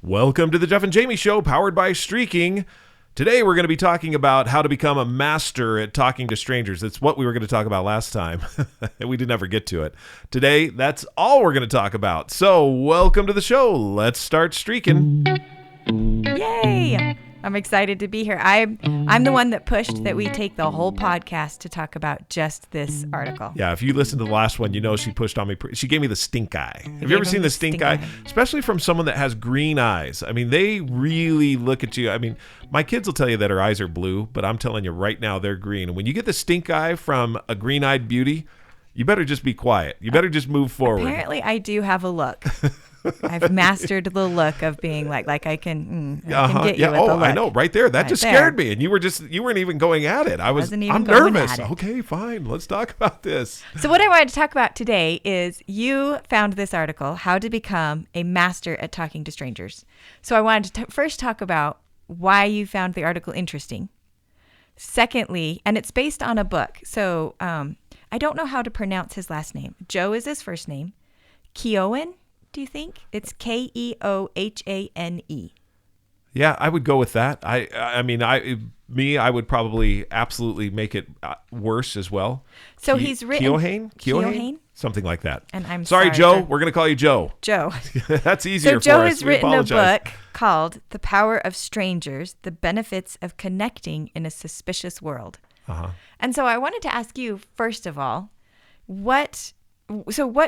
Welcome to the Jeff and Jami Show, powered by Streaking. Today we're going to be talking about how to become a master at talking to strangers. It's what we were going to talk about last time. We didn't ever get to it. Today, that's all we're going to talk about. So, welcome to the show. Let's start streaking. Yay! I'm excited to be here. I'm the one that pushed that we take the whole podcast to talk about just this article. Yeah, if you listened to the last one, you know she pushed on me. She gave me the stink eye. Have you ever seen the stink eye? Especially from someone that has green eyes. I mean, they really look at you. I mean, my kids will tell you that her eyes are blue, but I'm telling you right now they're green. And when you get the stink eye from a green-eyed beauty, you better just be quiet. You better just move forward. Apparently, I do have a look. I've mastered the look of being like I can get you with the look. I know, right there. That just scared me, and you weren't even going at it. I'm nervous. Okay, fine. Let's talk about this. So what I wanted to talk about today is you found this article, How to Become a Master at Talking to Strangers. So I wanted to first talk about why you found the article interesting. Secondly, and it's based on a book. So I don't know how to pronounce his last name. Joe is his first name. Keohane. Do you think? It's Keohane. Yeah, I would go with that. I would probably absolutely make it worse as well. So he's written Keohane? Something like that. And I'm sorry, Joe. We're going to call you Joe. Joe. That's easier for us. So Joe has written a book called The Power of Strangers, The Benefits of Connecting in a Suspicious World. Uh-huh. And so I wanted to ask you, first of all, what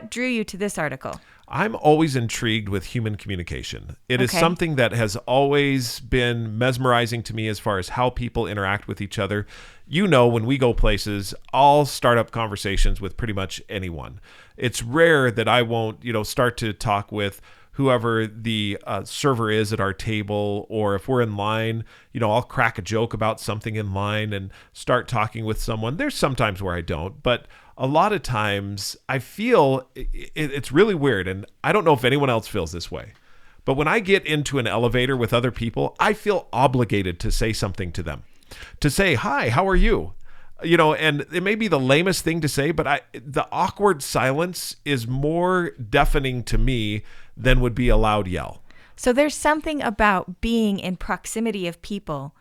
drew you to this article? I'm always intrigued with human communication. It is something that has always been mesmerizing to me as far as how people interact with each other. You know, when we go places, I'll start up conversations with pretty much anyone. It's rare that I won't, start to talk with whoever the server is at our table, or if we're in line, I'll crack a joke about something in line and start talking with someone. There's sometimes where I don't, but a lot of times I feel it's really weird, and I don't know if anyone else feels this way, but when I get into an elevator with other people, I feel obligated to say something to them, to say, "Hi, how are you?" And it may be the lamest thing to say, but the awkward silence is more deafening to me than would be a loud yell. So there's something about being in proximity of people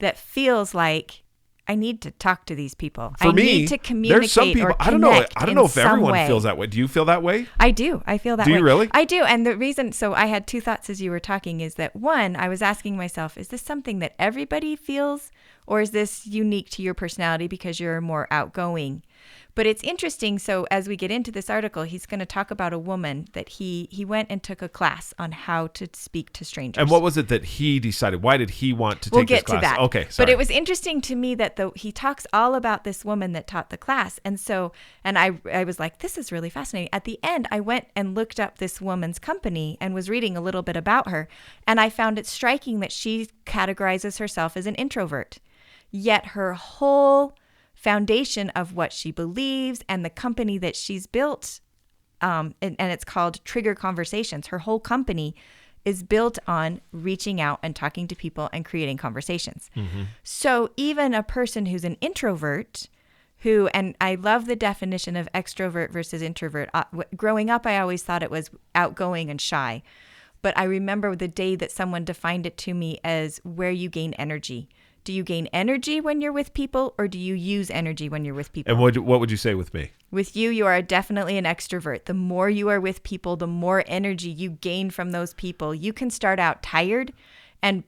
that feels like I need to talk to these people. For me, need to communicate. There's some people, I don't know if everyone feels that way. Do you feel that way? I do. I feel that way. Do you really? I do. And the reason, so I had two thoughts as you were talking, is that one, I was asking myself, is this something that everybody feels, or is this unique to your personality because you're more outgoing? But it's interesting. So as we get into this article, he's going to talk about a woman that he went and took a class on how to speak to strangers. And what was it that he decided? Why did he want to take this class? We'll get to that. Okay, sorry. But it was interesting to me that he talks all about this woman that taught the class. And I was like, this is really fascinating. At the end, I went and looked up this woman's company and was reading a little bit about her. And I found it striking that she categorizes herself as an introvert. Yet her whole foundation of what she believes and the company that she's built, and it's called Trigger Conversations. Her whole company is built on reaching out and talking to people and creating conversations. Mm-hmm. So even a person who's an introvert, and I love the definition of extrovert versus introvert. Growing up, I always thought it was outgoing and shy. But I remember the day that someone defined it to me as where you gain energy. Do you gain energy when you're with people, or do you use energy when you're with people? And what would you say with me? With you are definitely an extrovert. The more you are with people, the more energy you gain from those people. You can start out tired, and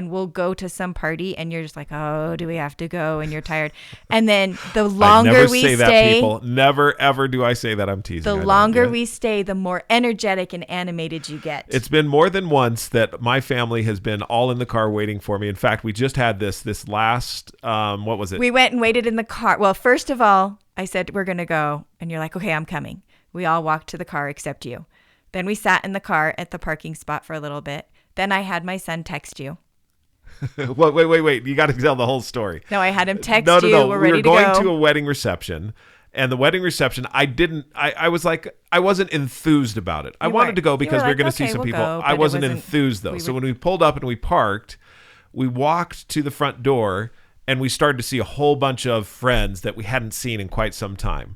we'll go to some party, and you're just like, oh, do we have to go? And you're tired. And then the longer we stay, that, people. Never ever do I say that. I'm teasing. The longer we stay, the more energetic and animated you get. It's been more than once that my family has been all in the car waiting for me. In fact, we just had this last, what was it? We went and waited in the car. Well, first of all, I said, we're going to go. And you're like, okay, I'm coming. We all walked to the car except you. Then we sat in the car at the parking spot for a little bit. Then I had my son text you. Well, wait. You got to tell the whole story. No, I had him text you. No. We're ready to go. We were going to a wedding reception. And the wedding reception, I was like, I wasn't enthused about it. I wanted to go because we were going to see some people. I wasn't enthused, though. So when we pulled up and we parked, we walked to the front door, and we started to see a whole bunch of friends that we hadn't seen in quite some time.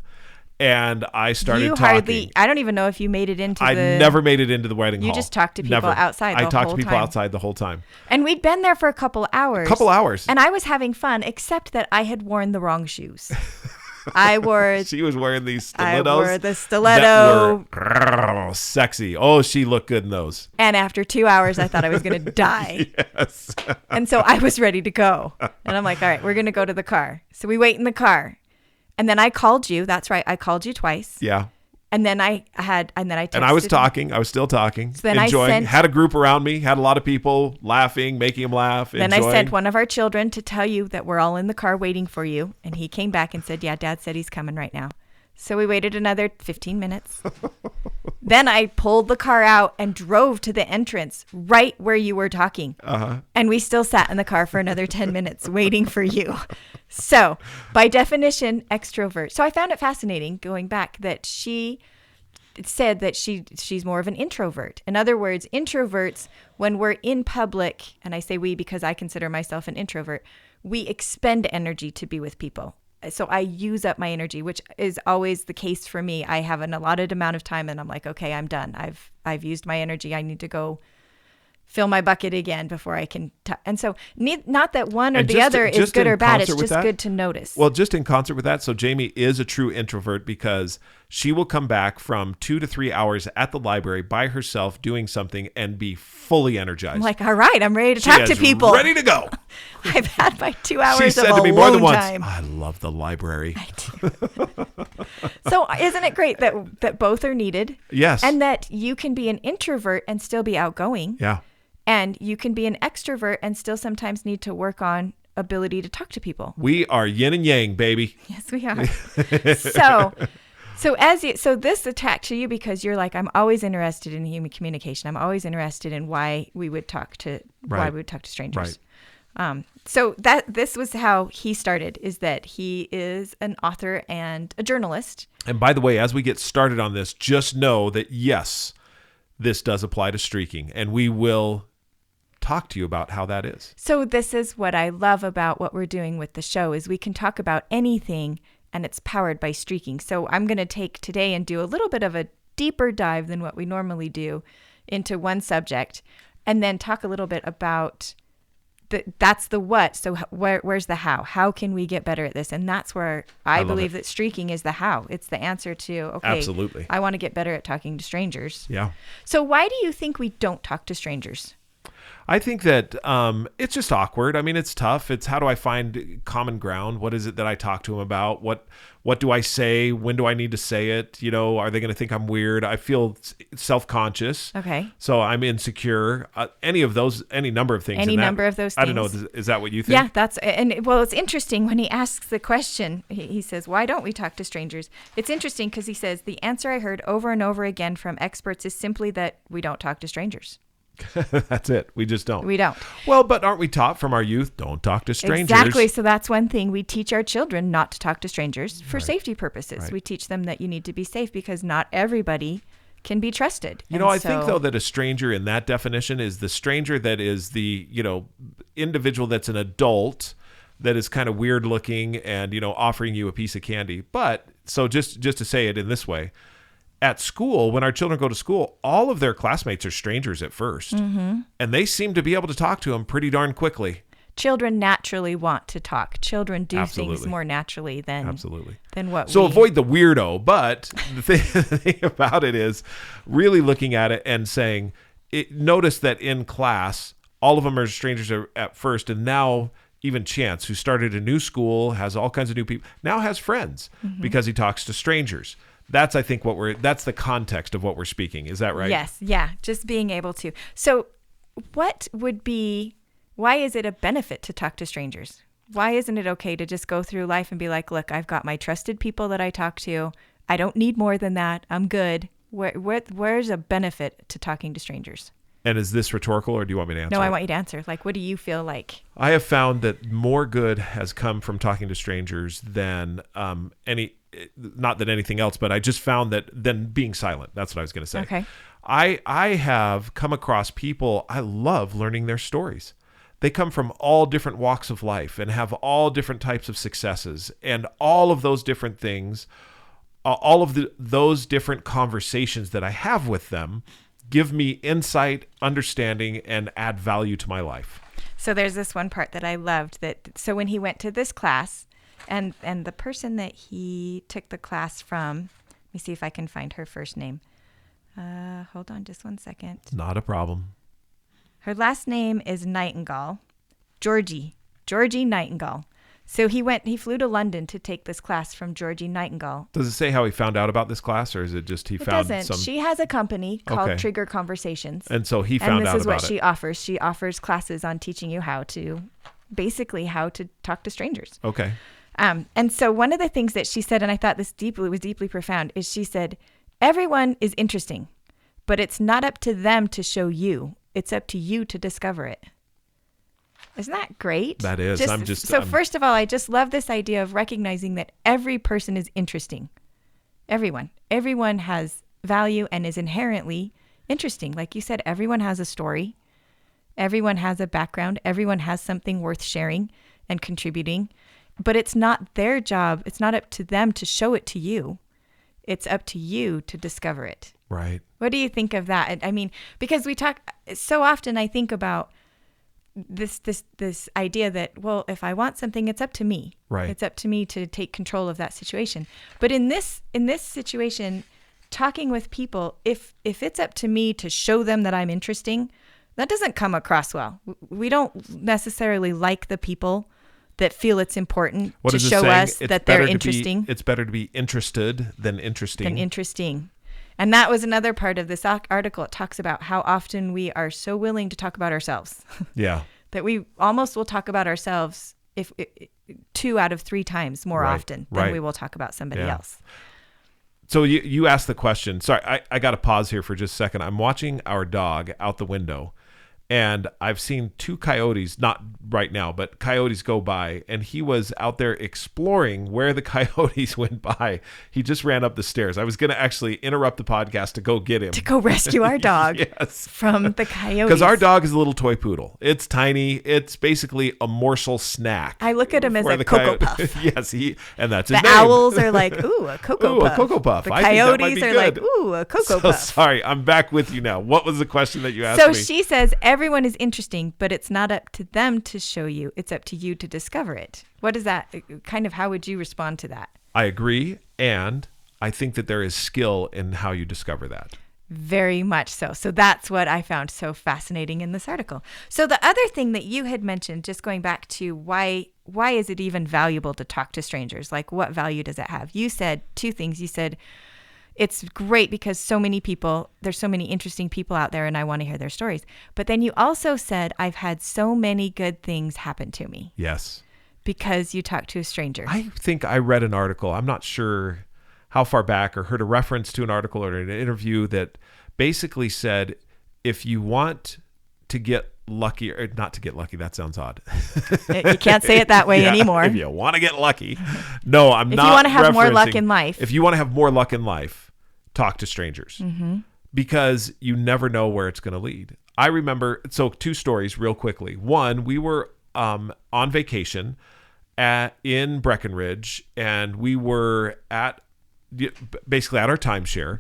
And I started talking. I don't even know if you made it into I never made it into the wedding hall. You just talked to people outside the whole time. I talked to people outside the whole time. And we'd been there for a couple hours. And I was having fun, except that I had worn the wrong shoes. She was wearing these stilettos. I wore the stiletto. That were sexy. Oh, she looked good in those. And after 2 hours, I thought I was going to die. Yes. And so I was ready to go. And I'm like, all right, we're going to go to the car. So we wait in the car. And then I called you. That's right. I called you twice. Yeah. And then I texted. And I was talking. I was still talking. So then enjoying. Had a group around me. Had a lot of people laughing, making them laugh. Then I sent one of our children to tell you that we're all in the car waiting for you. And he came back and said, yeah, Dad said he's coming right now. So we waited another 15 minutes. Then I pulled the car out and drove to the entrance right where you were talking. And we still sat in the car for another 10 minutes waiting for you. So by definition, extrovert. So I found it fascinating going back that she said that she's more of an introvert. In other words, introverts, when we're in public, and I say we because I consider myself an introvert, we expend energy to be with people. So I use up my energy, which is always the case for me. I have an allotted amount of time and I'm like, okay, I'm done. I've used my energy. I need to go fill my bucket again before I can. And so not that one or the other is good or bad. It's just good to notice. Well, just in concert with that. So Jami is a true introvert because she will come back from 2 to 3 hours at the library by herself doing something and be fully energized. I'm like, all right, I'm ready to talk to people. Ready to go. I've had my 2 hours she said of to me alone more than once, time. I love the library. I do. So isn't it great that both are needed? Yes. And that you can be an introvert and still be outgoing. Yeah. And you can be an extrovert and still sometimes need to work on ability to talk to people. We are yin and yang, baby. Yes, we are. So this attack to you because you're like, I'm always interested in human communication. I'm always interested in why we would talk to strangers. Right. So this was how he started, is that he is an author and a journalist. And by the way, as we get started on this, just know that yes, this does apply to streaking, and we will talk to you about how that is. So this is what I love about what we're doing with the show is we can talk about anything and it's powered by streaking. So I'm going to take today and do a little bit of a deeper dive than what we normally do into one subject and then talk a little bit about that's the what. So where's the how? How can we get better at this? And that's where I believe that streaking is the how. It's the answer to, okay, absolutely. I want to get better at talking to strangers. Yeah. So why do you think we don't talk to strangers? I think that it's just awkward. I mean, it's tough. It's how do I find common ground? What is it that I talk to them about? What do I say? When do I need to say it? You know, are they going to think I'm weird? I feel self-conscious. Okay. So I'm insecure. Any number of things. Any number of those things. I don't know. Is that what you think? Yeah, it's interesting when he asks the question, he says, why don't we talk to strangers? It's interesting because he says, the answer I heard over and over again from experts is simply that we don't talk to strangers. That's it. We just don't. We don't. Well, but aren't we taught from our youth, don't talk to strangers? Exactly. So that's one thing. We teach our children not to talk to strangers for safety purposes. Right. We teach them that you need to be safe because not everybody can be trusted. I think, though, that a stranger in that definition is the stranger that is the, individual that's an adult that is kind of weird looking and, offering you a piece of candy. But so just to say it in this way, at school, when our children go to school, all of their classmates are strangers at first. Mm-hmm. And they seem to be able to talk to them pretty darn quickly. Children naturally want to talk. Children do things more naturally than what So avoid the weirdo. But the thing about it is really looking at it and saying, notice that in class, all of them are strangers at first. And now even Chance, who started a new school, has all kinds of new people, now has friends because he talks to strangers. That's, I think, that's the context of what we're speaking. Is that right? Yes. Yeah. Just being able to. So why is it a benefit to talk to strangers? Why isn't it okay to just go through life and be like, look, I've got my trusted people that I talk to. I don't need more than that. I'm good. Where's a benefit to talking to strangers? And is this rhetorical or do you want me to answer? No, I want you to answer. Like, what do you feel like? I have found that more good has come from talking to strangers than not that anything else, but I just found that than being silent. That's what I was going to say. Okay. I have come across people, I love learning their stories. They come from all different walks of life and have all different types of successes. And all of those different things all of those different conversations that I have with them give me insight, understanding, and add value to my life. So there's this one part that I loved so when he went to this class and the person that he took the class from, let me see if I can find her first name. Hold on just one second. Not a problem. Her last name is Nightingale, Georgie Nightingale. So he flew to London to take this class from Georgie Nightingale. Does it say how he found out about this class, or is it just he found some? It doesn't. She has a company called Trigger Conversations. And so he found out about it. And this is what she offers. She offers classes on teaching you how to talk to strangers. Okay. And so one of the things that she said, and I thought this was deeply profound, is she said, everyone is interesting, but it's not up to them to show you. It's up to you to discover it. Isn't that great? That is. First of all, I just love this idea of recognizing that every person is interesting. Everyone has value and is inherently interesting. Like you said, everyone has a story. Everyone has a background. Everyone has something worth sharing and contributing. But it's not their job. It's not up to them to show it to you. It's up to you to discover it. Right. What do you think of that? I mean, because we talk so often, I think about this idea that, well, if I want something, it's up to me. Right. It's up to me to take control of that situation. But in this situation, talking with people, if it's up to me to show them that I'm interesting, that doesn't come across well. We don't necessarily like the people that feel it's important to show us that they're interesting. It's better to be interested than interesting. And that was another part of this article. It talks about how often we are so willing to talk about ourselves. Yeah. That we almost will talk about ourselves 2 out of 3 times more often than we will talk about somebody else. So you asked the question. Sorry, I got to pause here for just a second. I'm watching our dog out the window, and I've seen 2 coyotes, not right now, but coyotes go by, and he was out there exploring where the coyotes went by. He just ran up the stairs. I was going to actually interrupt the podcast to go get him. To go rescue our dog from the coyotes. Because our dog is a little toy poodle. It's tiny. It's basically a morsel snack. I look at him as a Cocoa Puff. Yes, and that's his name. The owls are like, ooh, a Cocoa Puff. A Cocoa Puff. The coyotes are like, ooh, a Cocoa Puff. Sorry, I'm back with you now. What was the question that you asked me? So she says, everyone is interesting, but it's not up to them to show you. It's up to you to discover it. What is that? How would you respond to that? I agree. And I think that there is skill in how you discover that. Very much so. So that's what I found so fascinating in this article. So the other thing that you had mentioned, just going back to why is it even valuable to talk to strangers? Like, what value does it have? You said 2 things. You said, it's great because there's so many interesting people out there and I want to hear their stories. But then you also said, I've had so many good things happen to me. Yes. Because you talked to a stranger. I think I read an article. I'm not sure how far back, or heard a reference to an article or an interview that basically said, if you want to get lucky, or not to get lucky, that sounds odd. You can't say it that way anymore. If you want to get lucky. No, I'm not. If you want to have more luck in life. If you want to have more luck in life, talk to strangers. Mm-hmm. Because you never know where it's going to lead. I remember, 2 stories real quickly. One, we were on vacation in Breckenridge, and we were basically at our timeshare,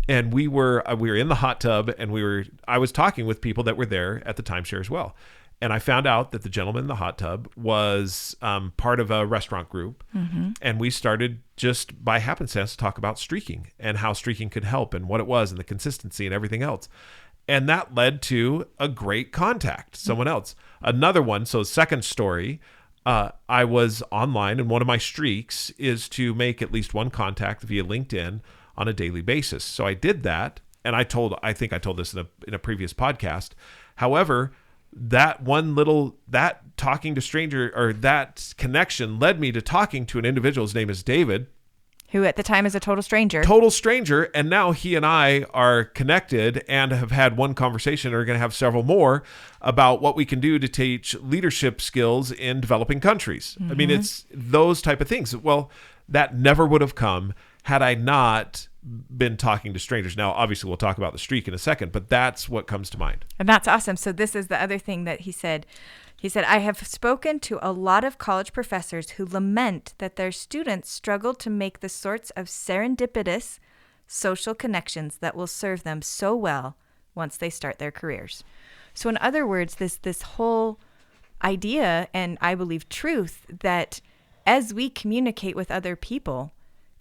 and we were in the hot tub, and I was talking with people that were there at the timeshare as well. And I found out that the gentleman in the hot tub was part of a restaurant group. Mm-hmm. And we started just by happenstance to talk about streaking and how streaking could help and what it was and the consistency and everything else. And that led to a great contact, someone else. Another one, so second story, I was online, and one of my streaks is to make at least one contact via LinkedIn on a daily basis. So I did that, and I think I told this in a previous podcast. However, that talking to stranger, or that connection, led me to talking to an individual. His name is David, who at the time is a total stranger. And now he and I are connected and have had one conversation, and are going to have several more, about what we can do to teach leadership skills in developing countries. Mm-hmm. I mean, it's those type of things. Well, that never would have come had I not been talking to strangers. Now, obviously, we'll talk about the streak in a second, but that's what comes to mind. And that's awesome. So this is the other thing that he said. He said, I have spoken to a lot of college professors who lament that their students struggle to make the sorts of serendipitous social connections that will serve them so well once they start their careers. So in other words, this whole idea, and I believe truth, that as we communicate with other people,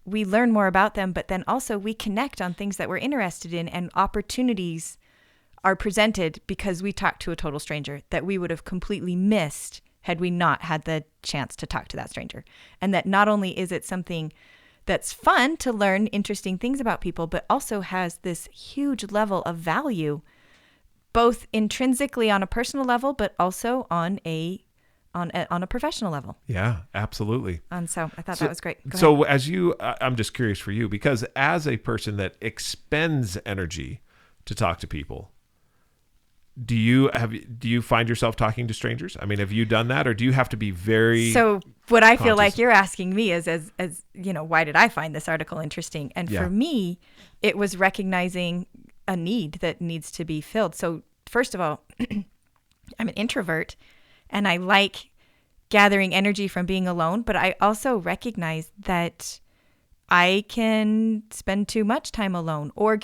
we learn more about them, but then also we connect on things that we're interested in, and opportunities are presented because we talk to a total stranger that we would have completely missed had we not had the chance to talk to that stranger. And that not only is it something that's fun to learn interesting things about people, but also has this huge level of value, both intrinsically on a personal level, but also on a professional level. Yeah, absolutely. And so I thought that was great. So as I'm just curious for you, because as a person that expends energy to talk to people, do you find yourself talking to strangers? I mean, have you done that, or do you have to be very So what I feel like you're asking me is, as you know, why did I find this article interesting? And for me, it was recognizing a need that needs to be filled. So first of all, I'm an introvert and I like gathering energy from being alone, but I also recognize that I can spend too much time alone, or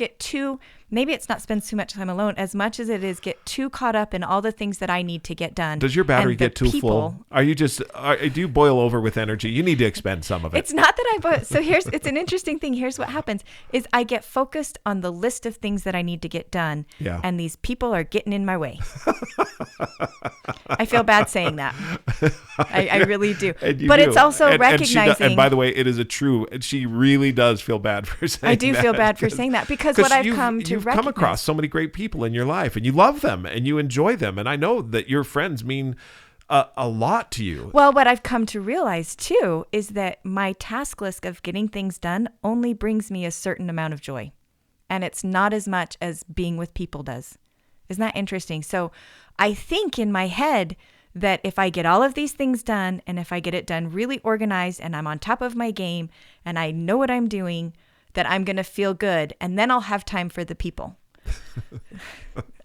maybe it's not spend too much time alone as much as it is get too caught up in all the things that I need to get done. Does your battery get too full? Are you do you boil over with energy? You need to expend some of it. It's not that I boil. So it's an interesting thing. Here's what happens is I get focused on the list of things that I need to get done. Yeah. And these people are getting in my way. I feel bad saying that. I really do. But it's also recognizing. And by the way, it is she really does feel bad for saying that. I do feel bad for saying that, because what I've come to you've recognize. come across so many great people in your life, and you love them and you enjoy them. And I know that your friends mean a lot to you. Well, what I've come to realize too is that my task list of getting things done only brings me a certain amount of joy. And it's not as much as being with people does. Isn't that interesting? So I think in my head that if I get all of these things done, and if I get it done really organized, and I'm on top of my game, and I know what I'm doing, that I'm going to feel good, and then I'll have time for the people.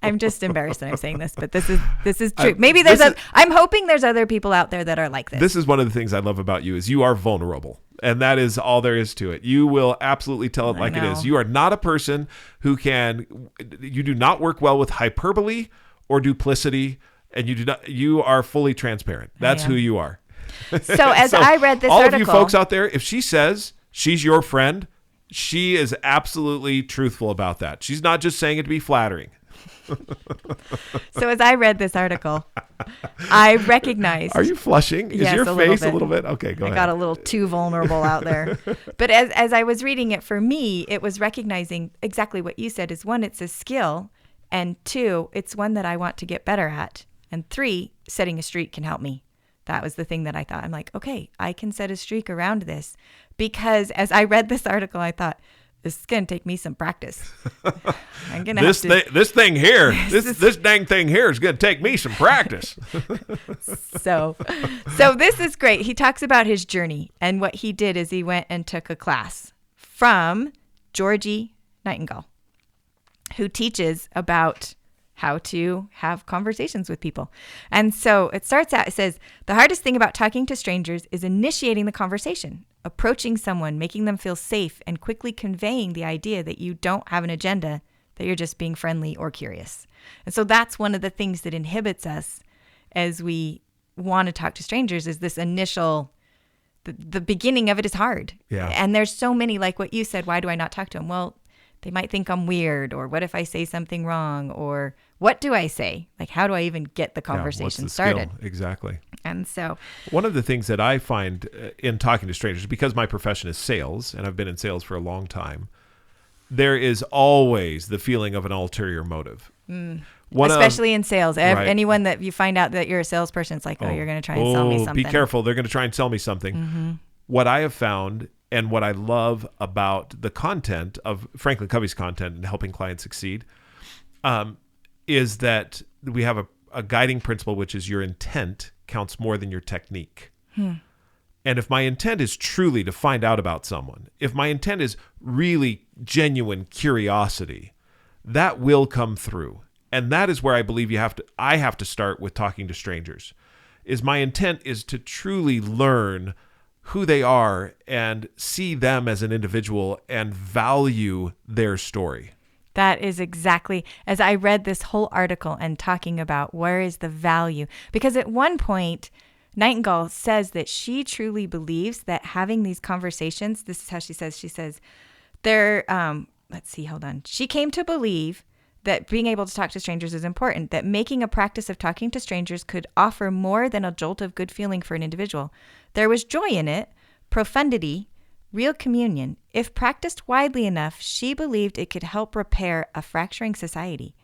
I'm just embarrassed that I'm saying this, but this is true. Maybe I'm hoping there's other people out there that are like this. This is one of the things I love about you, is you are vulnerable. And that is all there is to it. You will absolutely tell it like it is. You are not a person you do not work well with hyperbole or duplicity, and you are fully transparent. That's who you are. So I read this article. All of you folks out there, if she says she's your friend, she is absolutely truthful about that. She's not just saying it to be flattering. So as I read this article, I recognized. Are you flushing? Yes, is your face a little bit? Okay, go ahead. I got a little too vulnerable out there. But as I was reading it, for me, it was recognizing exactly what you said is, one, it's a skill. And two, it's one that I want to get better at. And three, setting a streak can help me. That was the thing that I thought. I'm like, okay, I can set a streak around this. Because as I read this article, I thought, this is going to take me some practice. I'm gonna this thing here, this dang thing here is going to take me some practice. So this is great. He talks about his journey, and what he did is he went and took a class from Georgie Nightingale, who teaches about how to have conversations with people. And so it starts out, it says, the hardest thing about talking to strangers is initiating the conversation, approaching someone, making them feel safe, and quickly conveying the idea that you don't have an agenda, that you're just being friendly or curious. And so that's one of the things that inhibits us as we want to talk to strangers, is this initial, the beginning of it is hard. Yeah. And there's so many, like what you said, why do I not talk to them? Well, they might think I'm weird, or what if I say something wrong, or what do I say? Like, how do I even get the conversation started? Skill? Exactly. And so one of the things that I find in talking to strangers, because my profession is sales, and I've been in sales for a long time, there is always the feeling of an ulterior motive. Especially in sales. Right. Anyone that you find out that you're a salesperson, it's like, you're going to try and sell me something. Be careful. They're going to try and sell me something. Mm-hmm. What I have found, and what I love about the content of Franklin Covey's content and helping clients succeed, is that we have a guiding principle, which is your intent counts more than your technique. And if my intent is truly to find out about someone, if my intent is really genuine curiosity, that will come through. And that is where I believe I have to start with talking to strangers. is my intent is to truly learn who they are and see them as an individual and value their story. That is exactly, as I read this whole article and talking about where is the value, because at one point, Nightingale says that she truly believes that having these conversations, this is how she says, they're, hold on. She came to believe that being able to talk to strangers is important, that making a practice of talking to strangers could offer more than a jolt of good feeling for an individual. There was joy in it, profundity, real communion. If practiced widely enough, she believed it could help repair a fracturing society.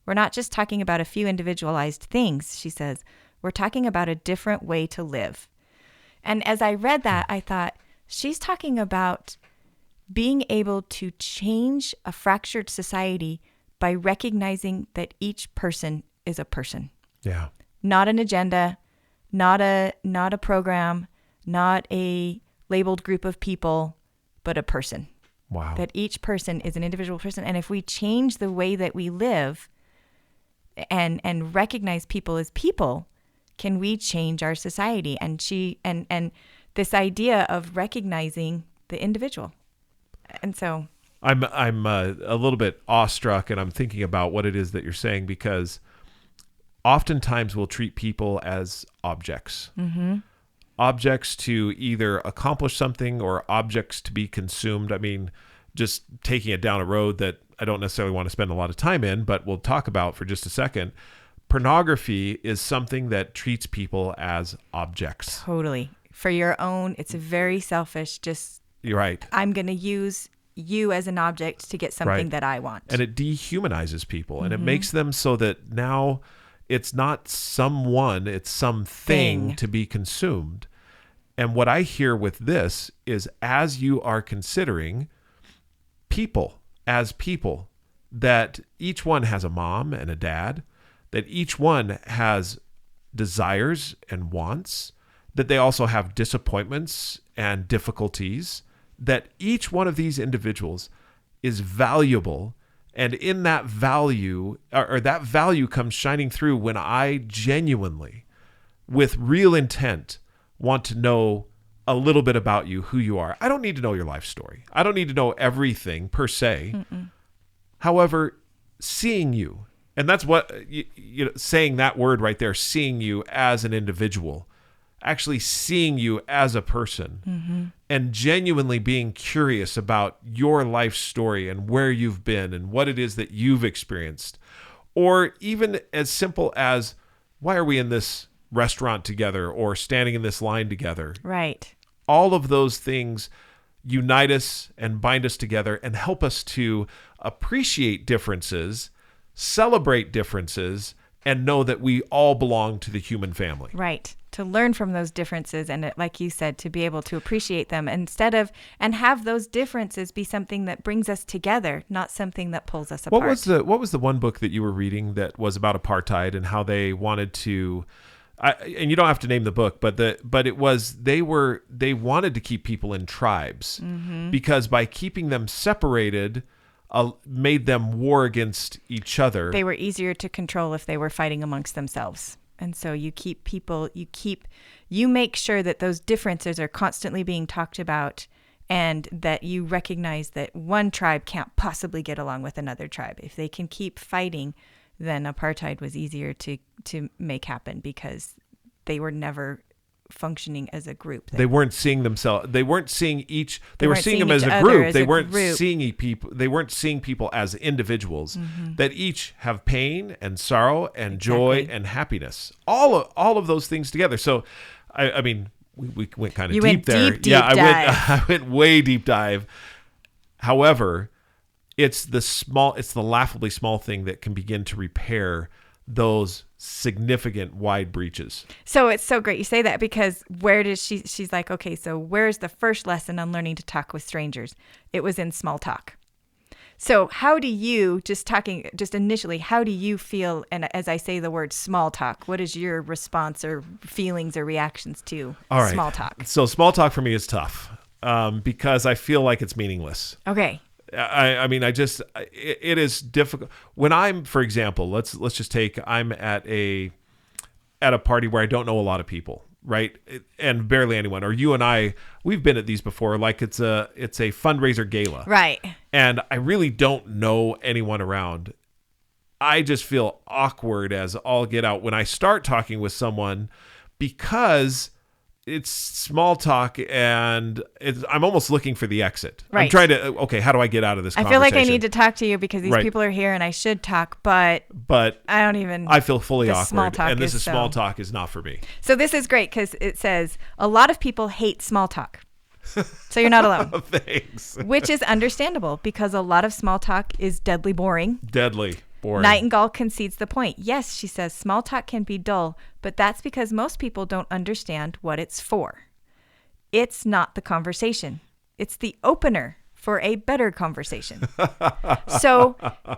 We're not just talking about a few individualized things, she says. We're talking about a different way to live. And as I read that, I thought, she's talking about being able to change a fractured society by recognizing that each person is a person. Yeah. Not an agenda, not a program, not a labeled group of people, but a person. Wow. That each person is an individual person. And if we change the way that we live and recognize people as people, can we change our society? And and this idea of recognizing the individual. And so I'm a little bit awestruck, and I'm thinking about what it is that you're saying, because oftentimes we'll treat people as objects. Mm-hmm. Objects to either accomplish something or objects to be consumed. I mean, just taking it down a road that I don't necessarily want to spend a lot of time in, but we'll talk about for just a second. Pornography is something that treats people as objects. Totally. For your own, it's a very selfish, just... You're right. I'm going to use you as an object to get something that I want. And it dehumanizes people, and it makes them so that now it's not someone, it's something to be consumed. And what I hear with this is, as you are considering people as people, that each one has a mom and a dad, that each one has desires and wants, that they also have disappointments and difficulties, that each one of these individuals is valuable. And in that value, or that value comes shining through when I genuinely, with real intent, want to know a little bit about you, who you are. I don't need to know your life story. I don't need to know everything per se. Mm-mm. However, seeing you, and that's what, saying that word right there, seeing you as an individual, actually seeing you as a person, and genuinely being curious about your life story and where you've been and what it is that you've experienced. Or even as simple as, why are we in this restaurant together or standing in this line together? Right. All of those things unite us and bind us together and help us to appreciate differences, celebrate differences, and know that we all belong to the human family. Right. To learn from those differences and, like you said, to be able to appreciate them and have those differences be something that brings us together, not something that pulls us apart. What was the one book that you were reading that was about apartheid and how they wanted to, and you don't have to name the book, but it was, they wanted to keep people in tribes because by keeping them separated, made them war against each other. They were easier to control if they were fighting amongst themselves. And so you make sure that those differences are constantly being talked about and that you recognize that one tribe can't possibly get along with another tribe. If they can keep fighting, then apartheid was easier to make happen because they were never functioning as a group. They weren't seeing themselves. They weren't seeing each. They were seeing them as a group. They weren't seeing people. They weren't seeing people as individuals that each have pain and sorrow and joy and happiness. All of those things together. So, I mean, we went kind of deep there. Deep dive. I went way deep dive. However, it's the laughably small thing that can begin to repair those significant wide breaches. So it's so great you say that, because she's like, okay, so where's the first lesson on learning to talk with strangers? It was in small talk. So how do you, just initially, how do you feel, and as I say the word small talk, what is your response or feelings or reactions to small talk? So small talk for me is tough because I feel like it's meaningless. Okay. I mean, it is difficult when I'm, for example, let's just take, I'm at a at a party where I don't know a lot of people, right? And barely anyone. Or you and I, we've been at these before, like it's a fundraiser gala. Right. And I really don't know anyone around. I just feel awkward as all get out when I start talking with someone because it's small talk and I'm almost looking for the exit. Right. I'm trying to, okay, how do I get out of this conversation? I feel like I need to talk to you because these people are here and I should talk, but I feel fully awkward. Small talk and small talk is not for me. So this is great because it says a lot of people hate small talk. So you're not alone. Thanks. Which is understandable because a lot of small talk is deadly boring. Boring. Nightingale concedes the point. Yes, she says small talk can be dull, but that's because most people don't understand what it's for. It's not the conversation. It's the opener for a better conversation. So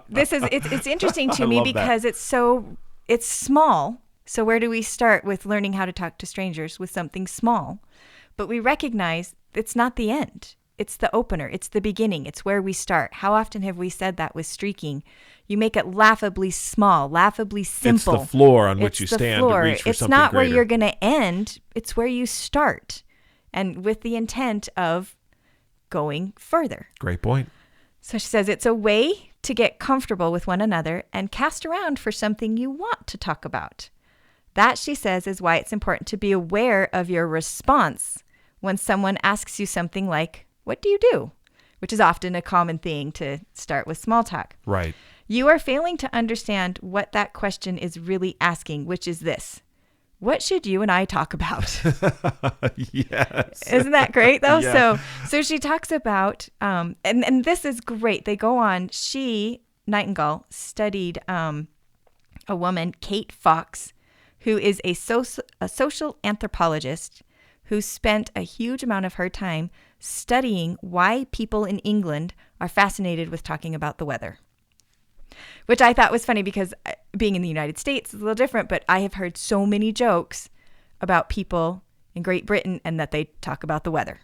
it's interesting to me because it's small. So where do we start with learning how to talk to strangers with something small? But we recognize it's not the end. It's the opener. It's the beginning. It's where we start. How often have we said that with streaking? You make it laughably small, laughably simple. It's the floor on which you stand to reach for something greater. It's not where you're going to end. It's where you start. And with the intent of going further. Great point. So she says it's a way to get comfortable with one another and cast around for something you want to talk about. That, she says, is why it's important to be aware of your response when someone asks you something like, "What do you do?" Which is often a common thing to start with small talk. Right. You are failing to understand what that question is really asking, which is this: what should you and I talk about? Yes. Isn't that great, though? Yeah. So she talks about, and this is great. They go on. Nightingale, studied a woman, Kate Fox, who is a social anthropologist who spent a huge amount of her time studying why people in England are fascinated with talking about the weather. Which I thought was funny because being in the United States is a little different, but I have heard so many jokes about people in Great Britain and that they talk about the weather.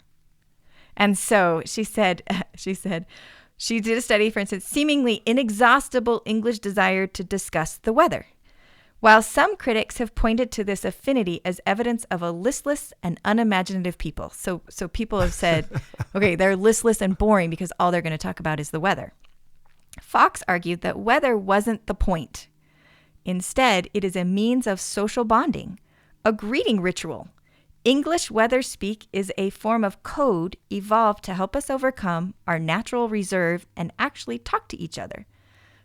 And so she said she did a study, for instance, seemingly inexhaustible English desire to discuss the weather. While some critics have pointed to this affinity as evidence of a listless and unimaginative people. So people have said, okay, they're listless and boring because all they're going to talk about is the weather. Fox argued that weather wasn't the point. Instead, it is a means of social bonding, a greeting ritual. English weather speak is a form of code evolved to help us overcome our natural reserve and actually talk to each other.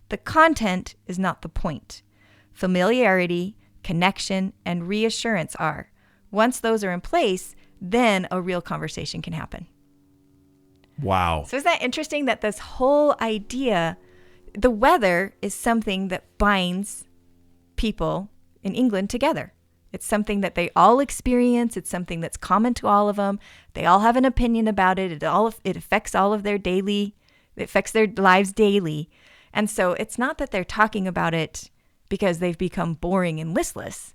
The content is not the point. Familiarity, connection, and reassurance are. Once those are in place, then a real conversation can happen. Wow. So isn't that interesting that this whole idea, the weather is something that binds people in England together. It's something that they all experience. It's something that's common to all of them. They all have an opinion about it. It affects all of their daily, it affects their lives daily. And so it's not that they're talking about it because they've become boring and listless.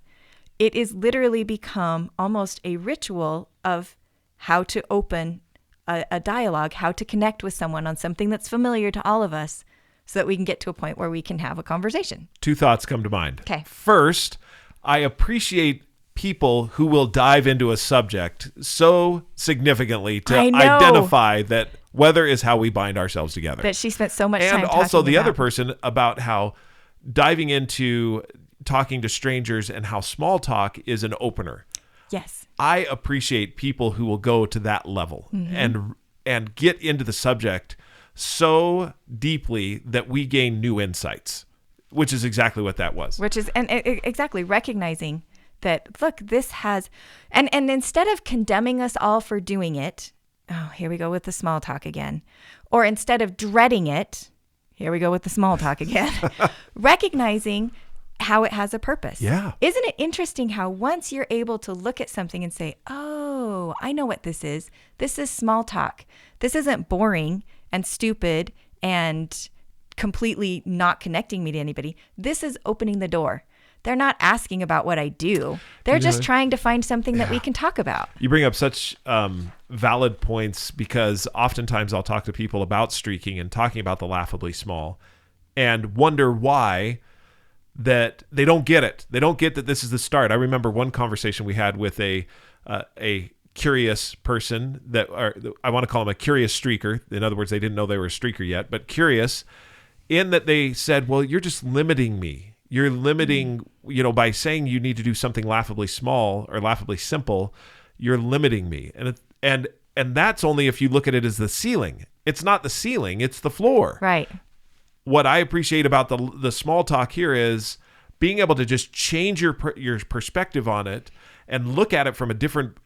It is literally become almost a ritual of how to open a dialogue, how to connect with someone on something that's familiar to all of us so that we can get to a point where we can have a conversation. Two thoughts come to mind. Okay. First, I appreciate people who will dive into a subject so significantly to identify that weather is how we bind ourselves together. That she spent so much time talking about. And also the other person about how diving into talking to strangers and how small talk is an opener. Yes. I appreciate people who will go to that level and get into the subject so deeply that we gain new insights, which is exactly what that was. Exactly recognizing that, look, this has, and instead of condemning us all for doing it, oh, here we go with the small talk again, or instead of dreading it, here we go with the small talk again, recognizing how it has a purpose. Yeah. Isn't it interesting how once you're able to look at something and say, oh, I know what this is. This is small talk. This isn't boring and stupid and completely not connecting me to anybody. This is opening the door. They're not asking about what I do. They're just trying to find something that we can talk about. You bring up such valid points because oftentimes I'll talk to people about streaking and talking about the laughably small and wonder why that they don't get it. They don't get that this is the start. I remember one conversation we had with a curious person that, or I want to call him a curious streaker. In other words, they didn't know they were a streaker yet, but curious in that they said, well, you're just limiting me. You're limiting, by saying you need to do something laughably small or laughably simple, you're limiting me. And that's only if you look at it as the ceiling. It's not the ceiling, it's the floor. Right. What I appreciate about the small talk here is being able to just change your perspective on it and look at it from a different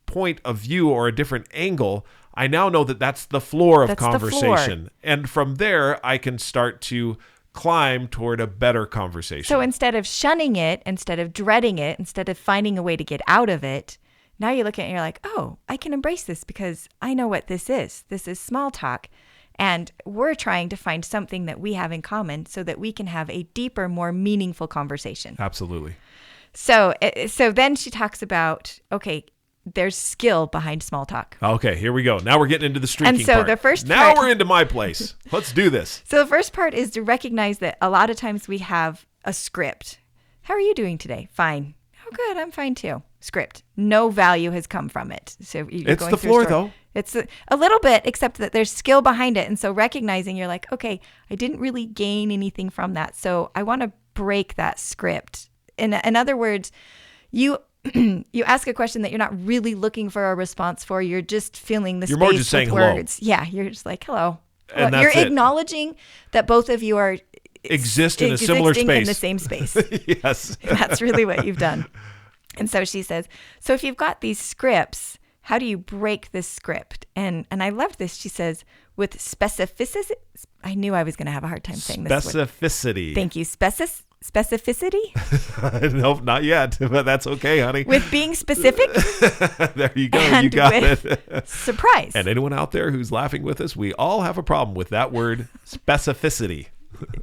point of view or a different angle. I now know that that's the floor of conversation. And from there, I can start to climb toward a better conversation. So instead of shunning it, instead of dreading it, instead of finding a way to get out of it, now you look at it and you're like, oh, I can embrace this because I know what this is. This is small talk. And we're trying to find something that we have in common so that we can have a deeper, more meaningful conversation. Absolutely. So then she talks about, okay, there's skill behind small talk. Okay, here we go. Now we're getting into the streaking part. And so the first part, now we're into my place. Let's do this. So the first part is to recognize that a lot of times we have a script. How are you doing today? Fine. Oh, good. I'm fine too. Script. No value has come from it. So it's the floor though. It's a little bit, except that there's skill behind it. And so recognizing you're like, okay, I didn't really gain anything from that. So I want to break that script. In other words, you ask a question that you're not really looking for a response for. You're just filling the space more just saying with words. Hello. Yeah, you're just like, hello. And you're acknowledging that both of you are exist in a similar space. In the same space. Yes. That's really what you've done. And so she says, so if you've got these scripts, how do you break this script? And I love this. She says, with specificity. I knew I was going to have a hard time saying this word. Specificity. Thank you. Specificity? Nope, not yet, but that's okay, honey. With being specific. There you go. You got it. Surprise. And anyone out there who's laughing with us, we all have a problem with that word, specificity.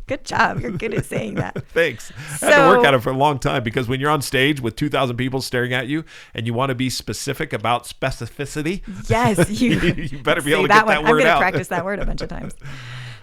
Good job. You're good at saying that. Thanks. I had to work at it for a long time because when you're on stage with 2,000 people staring at you and you want to be specific about specificity, yes, you better be able to get that word out. I'm going to practice that word a bunch of times.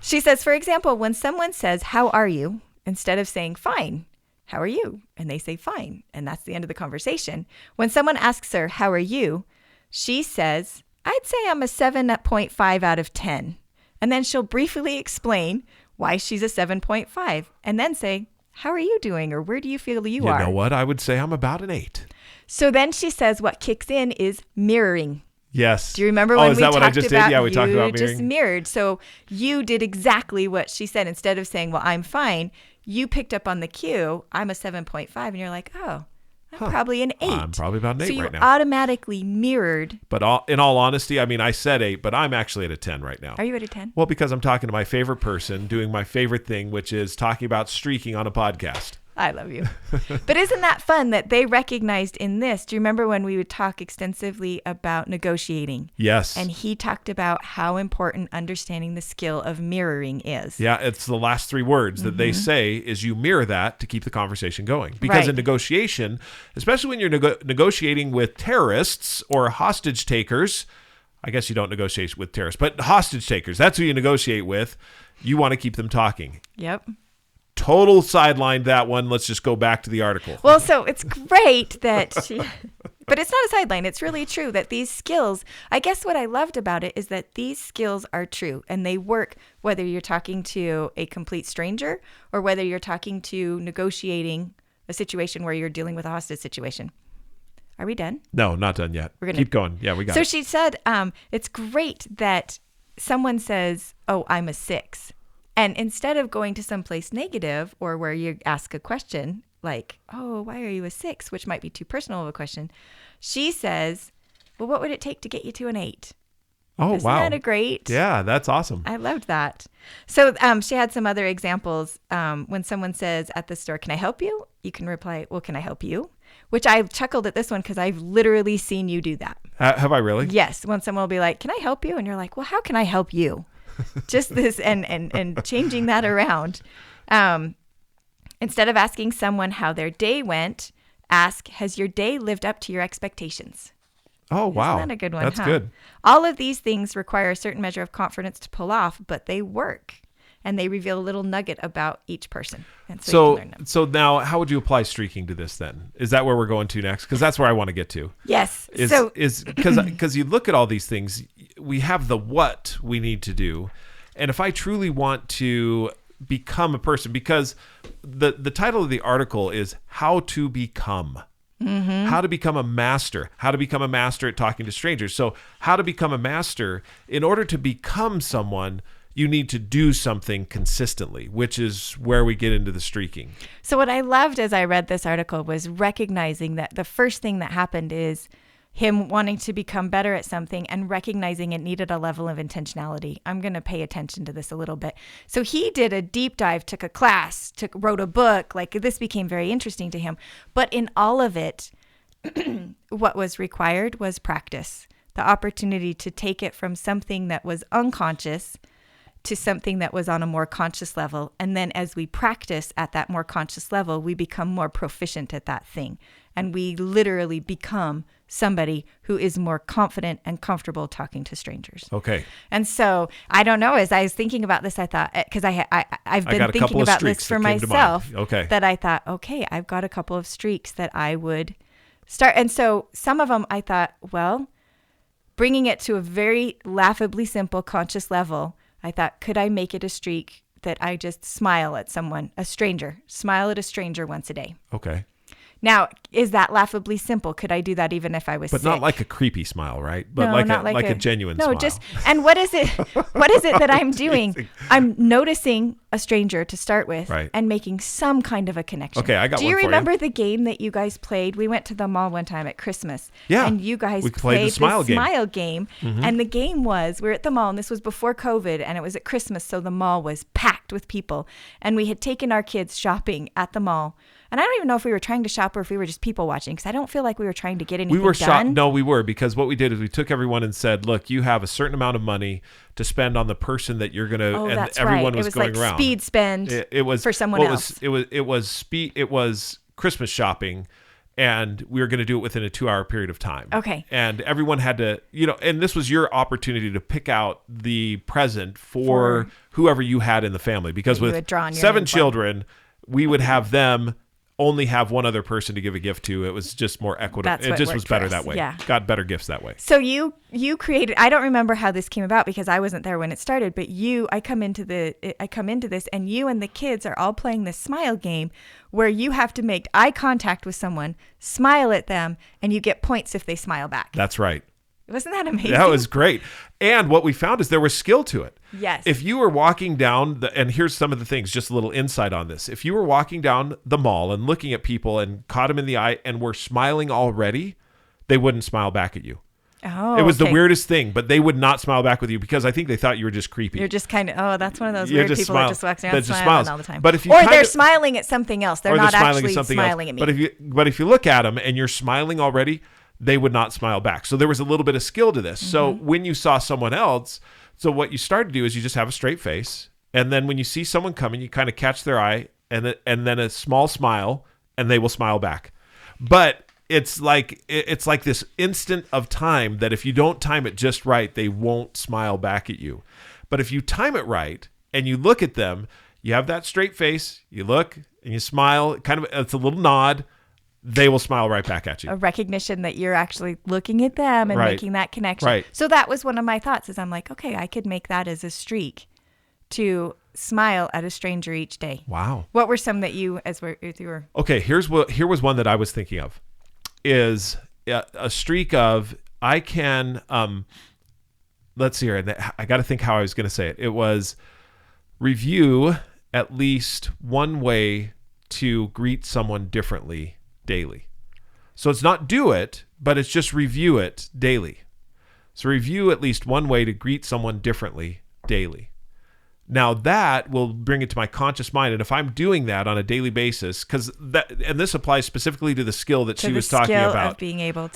She says, for example, when someone says, how are you? Instead of saying, fine, how are you? And they say, fine. And that's the end of the conversation. When someone asks her, how are you? She says, I'd say I'm a 7.5 out of 10. And then she'll briefly explain why she's a 7.5 and then say, how are you doing? Or where do you feel you are? You know what? I would say I'm about an 8. So then she says what kicks in is mirroring. Yes. Do you remember when is we that talked what I just about did? Yeah, we talked about mirroring. You just mirrored. So you did exactly what she said. Instead of saying, well, I'm fine, you picked up on the cue, I'm a 7.5. And you're like, oh, I'm probably an 8. I'm probably about an 8 right now. So you automatically mirrored. But in all honesty, I mean, I said 8, but I'm actually at a 10 right now. Are you at a 10? Well, because I'm talking to my favorite person, doing my favorite thing, which is talking about streaking on a podcast. I love you. But isn't that fun that they recognized in this? Do you remember when we would talk extensively about negotiating? Yes. And he talked about how important understanding the skill of mirroring is. Yeah, it's the last 3 words that they say is you mirror that to keep the conversation going. Because in negotiation, especially when you're negotiating with terrorists or hostage takers, I guess you don't negotiate with terrorists, but hostage takers, that's who you negotiate with. You want to keep them talking. Yep. Total sidelined that one. Let's just go back to the article. Well, so it's great that but it's not a sideline. It's really true that these skills, I guess what I loved about it is that these skills are true and they work whether you're talking to a complete stranger or whether you're talking to negotiating a situation where you're dealing with a hostage situation. Are we done? No, not done yet. We're gonna keep going. Yeah, we got it. So she said, it's great that someone says, oh, I'm a 6. And instead of going to someplace negative or where you ask a question like, oh, why are you a 6, which might be too personal of a question, she says, well, what would it take to get you to an 8? Oh, Isn't that a great? Yeah, that's awesome. I loved that. So she had some other examples. When someone says at the store, can I help you? You can reply, well, can I help you? Which I chuckled at this one because I've literally seen you do that. Have I really? Yes. When someone will be like, can I help you? And you're like, well, how can I help you? Just this and changing that around. Instead of asking someone how their day went, ask, has your day lived up to your expectations? Oh, wow. Isn't that a good one? That's good. All of these things require a certain measure of confidence to pull off, but they work. and they reveal a little nugget about each person. And so you can learn them. So now how would you apply streaking to this then? Is that where we're going to next? Because that's where I want to get to. Yes. Because you look at all these things, we have the what we need to do. And if I truly want to become a person, because the title of the article is How to Become. Mm-hmm. How to become a master. How to become a master at talking to strangers. So how to become a master, in order to become someone, you need to do something consistently, which is where we get into the streaking. So what I loved as I read this article was recognizing that the first thing that happened is him wanting to become better at something and recognizing it needed a level of intentionality. I'm going to pay attention to this a little bit. So he did a deep dive, took a class, wrote a book. Like, this became very interesting to him. But in all of it, what was required was practice. The opportunity to take it from something that was unconscious to something that was on a more conscious level. And then as we practice at that more conscious level, we become more proficient at that thing. And we literally become somebody who is more confident and comfortable talking to strangers. Okay. And so I don't know, as I was thinking about this, I thought, because I've been thinking about this for myself, that I thought, okay, I've got a couple of streaks that I would start. And so some of them I thought, well, bringing it to a very laughably simple conscious level, I thought, could I make it a streak that I just smile at someone, smile at a stranger once a day? Okay. Now, is that laughably simple? Could I do that even if I was sick? But not like a creepy smile, right? But no, not like a genuine smile. No, and what is it that I'm doing? I'm noticing a stranger to start with, right, and making some kind of a connection. Okay, I got one for you. Do you remember the game that you guys played? We went to the mall one time at Christmas. Yeah. And you guys played the smile game. Mm-hmm. And the game was, we were at the mall, and this was before COVID, and it was at Christmas, so the mall was packed with people. And we had taken our kids shopping at the mall. And I don't even know if we were trying to shop or if we were just people watching, because I don't feel like we were trying to get anything done. No, we were, because what we did is we took everyone and said, look, you have a certain amount of money to spend on the person that you're going to, and that's everyone right. was going like around. Speed spend it was for someone else. It was Christmas shopping, and we were going to do it within a 2-hour period of time. Okay. And everyone had to, and this was your opportunity to pick out the present for whoever you had in the family, because with 7 children, we would have them only have one other person to give a gift to. It was just more equitable. It just was better that way. Yeah. Got better gifts that way. So you created, I don't remember how this came about because I wasn't there when it started, but I come into this and you and the kids are all playing this smile game where you have to make eye contact with someone, smile at them, and you get points if they smile back. That's right. Wasn't that amazing? That was great. And what we found is there was skill to it. Yes. If you were walking down, and here's some of the things, just a little insight on this. If you were walking down the mall and looking at people and caught them in the eye and were smiling already, they wouldn't smile back at you. Oh, it was the weirdest thing, but they would not smile back with you because I think they thought you were just creepy. You're just kind of, that's one of those weird people that just walks around smiling all the time. But if you they're smiling at something else. They're not actually smiling at me. But if you look at them and you're smiling already, they would not smile back. So there was a little bit of skill to this. Mm-hmm. So when you saw someone else, so what you start to do is you just have a straight face. And then when you see someone coming, you kind of catch their eye and then a small smile, and they will smile back. But it's like this instant of time that if you don't time it just right, they won't smile back at you. But if you time it right and you look at them, you have that straight face, you look and you smile, it's a little nod, they will smile right back at you. A recognition that you're actually looking at them and making that connection. Right. So that was one of my thoughts is I'm like, okay, I could make that as a streak to smile at a stranger each day. Wow. What were some that you were? Okay, here was one that I was thinking of is a streak of I can, let's see here. I got to think how I was going to say it. It was review at least one way to greet someone differently daily. So it's not do it, but it's just review it daily. So review at least one way to greet someone differently daily. Now that will bring it to my conscious mind. And if I'm doing that on a daily basis, and this applies specifically to the skill that she was talking about,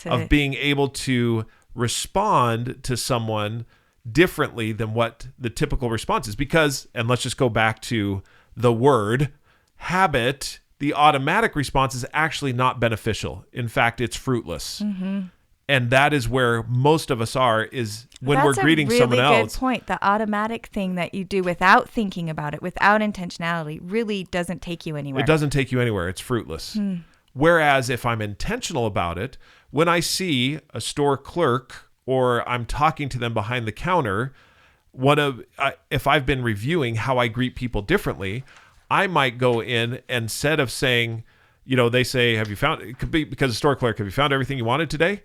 of being able to respond to someone differently than what the typical response is. Because, and let's just go back to the word habit, the automatic response is actually not beneficial. In fact, it's fruitless. Mm-hmm. And that is where most of us are, is when we're greeting someone else. That's a really good point. The automatic thing that you do without thinking about it, without intentionality, really doesn't take you anywhere. It doesn't take you anywhere. It's fruitless. Whereas if I'm intentional about it, when I see a store clerk or I'm talking to them behind the counter, if I've been reviewing how I greet people differently, I might go in, instead of saying, they say, have you found, it could be because the store clerk, have you found everything you wanted today?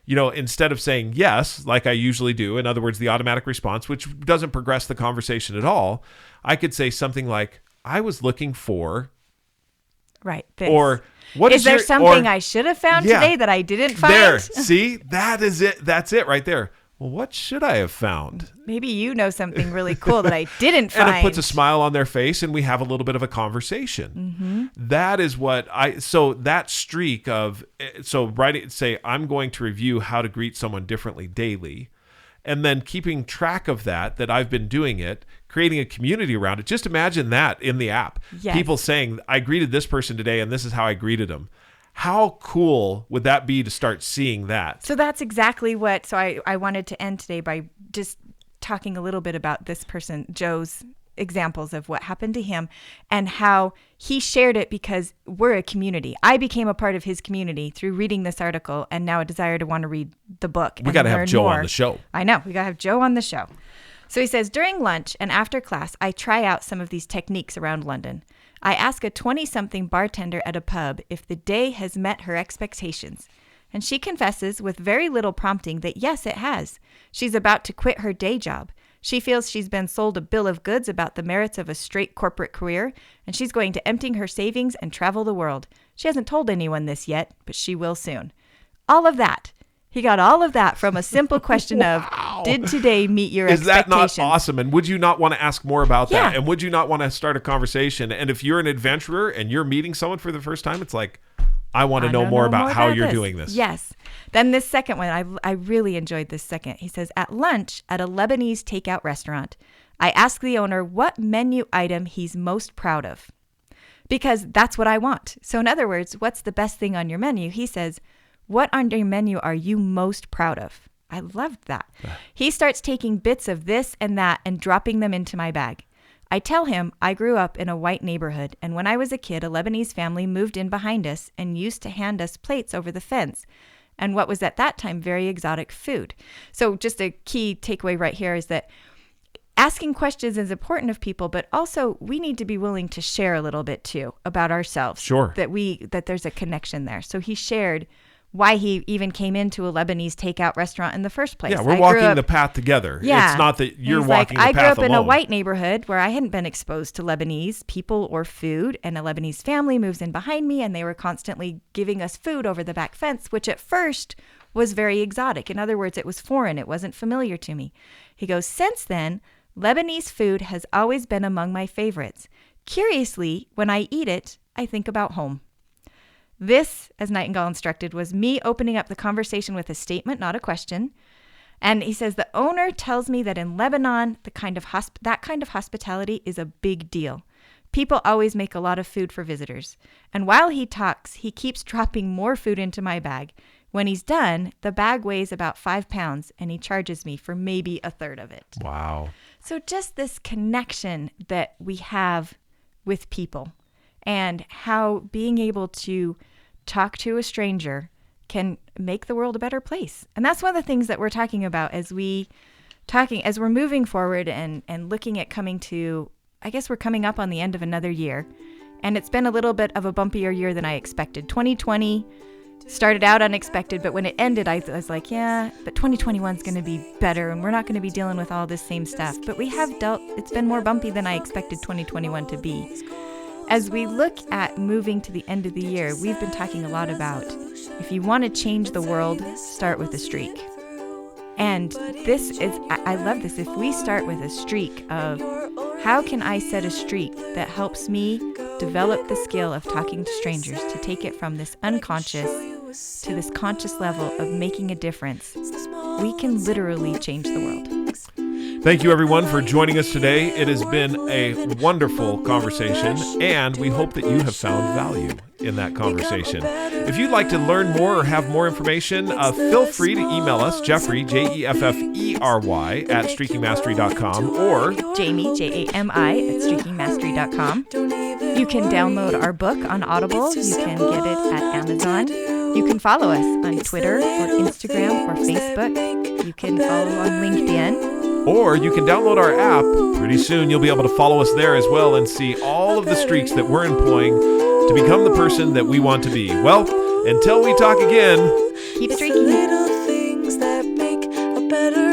Instead of saying yes, like I usually do, in other words, the automatic response, which doesn't progress the conversation at all, I could say something like, I was looking for. Right. This. Or is there something I should have found today that I didn't find? There. See, that is it. That's it right there. Well, what should I have found? Maybe you know something really cool that I didn't find. And it puts a smile on their face and we have a little bit of a conversation. That is what that streak of, say, I'm going to review how to greet someone differently daily. And then keeping track of that I've been doing it, creating a community around it. Just imagine that in the app. Yes. People saying, I greeted this person today and this is how I greeted them. How cool would that be to start seeing that? So that's exactly so I wanted to end today by just talking a little bit about this person, Joe's examples of what happened to him and how he shared it because we're a community. I became a part of his community through reading this article and now a desire to want to read the book. We got to have Joe on the show. I know. We got to have Joe on the show. So he says, during lunch and after class, I try out some of these techniques around London. I ask a 20-something bartender at a pub if the day has met her expectations. And she confesses with very little prompting that yes, it has. She's about to quit her day job. She feels she's been sold a bill of goods about the merits of a straight corporate career, and she's going to empty her savings and travel the world. She hasn't told anyone this yet, but she will soon. All of that. He got all of that from a simple question Wow. of, did today meet your expectations? Is that not awesome? And would you not want to ask more about that? And would you not want to start a conversation? And if you're an adventurer and you're meeting someone for the first time, it's like, I want to know more about how you're doing this. Yes. Then this second one, I really enjoyed this second. He says, at lunch at a Lebanese takeout restaurant, I asked the owner what menu item he's most proud of. Because that's what I want. So in other words, what's the best thing on your menu? He says, what on your menu are you most proud of? I loved that. He starts taking bits of this and that and dropping them into my bag. I tell him I grew up in a white neighborhood, and when I was a kid, a Lebanese family moved in behind us and used to hand us plates over the fence and what was at that time very exotic food. So just a key takeaway right here is that asking questions is important of people, but also we need to be willing to share a little bit too about ourselves. Sure. That there's a connection there. So he shared why he even came into a Lebanese takeout restaurant in the first place. Yeah, we're walking the path together. Yeah. It's not that you're walking the path alone. I grew up in a white neighborhood where I hadn't been exposed to Lebanese people or food, and a Lebanese family moves in behind me, and they were constantly giving us food over the back fence, which at first was very exotic. In other words, it was foreign. It wasn't familiar to me. He goes, since then, Lebanese food has always been among my favorites. Curiously, when I eat it, I think about home. This, as Nightingale instructed, was me opening up the conversation with a statement, not a question. And he says, the owner tells me that in Lebanon, that kind of hospitality is a big deal. People always make a lot of food for visitors. And while he talks, he keeps dropping more food into my bag. When he's done, the bag weighs about 5 pounds, and he charges me for maybe a third of it. Wow. So just this connection that we have with people and how being able to talk to a stranger can make the world a better place. And that's one of the things that we're talking about as we're moving forward and looking at coming to, I guess we're coming up on the end of another year. And it's been a little bit of a bumpier year than I expected. 2020 started out unexpected, but when it ended, I was like, yeah, but 2021 is going to be better and we're not going to be dealing with all this same stuff. But it's been more bumpy than I expected 2021 to be. As we look at moving to the end of the year, we've been talking a lot about if you want to change the world, start with a streak. And I love this. If we start with a streak of how can I set a streak that helps me develop the skill of talking to strangers to take it from this unconscious to this conscious level of making a difference, we can literally change the world. Thank you, everyone, for joining us today. It has been a wonderful conversation, and we hope that you have found value in that conversation. If you'd like to learn more or have more information, feel free to email us, Jeffrey, Jeffrey, at streakingmastery.com, or Jami, Jami, at streakingmastery.com. You can download our book on Audible. You can get it at Amazon. You can follow us on Twitter or Instagram or Facebook. You can follow on LinkedIn. Or you can download our app. Pretty soon you'll be able to follow us there as well and see all of the streaks that we're employing to become the person that we want to be. Well, until we talk again, keep streaking. Little things that make a better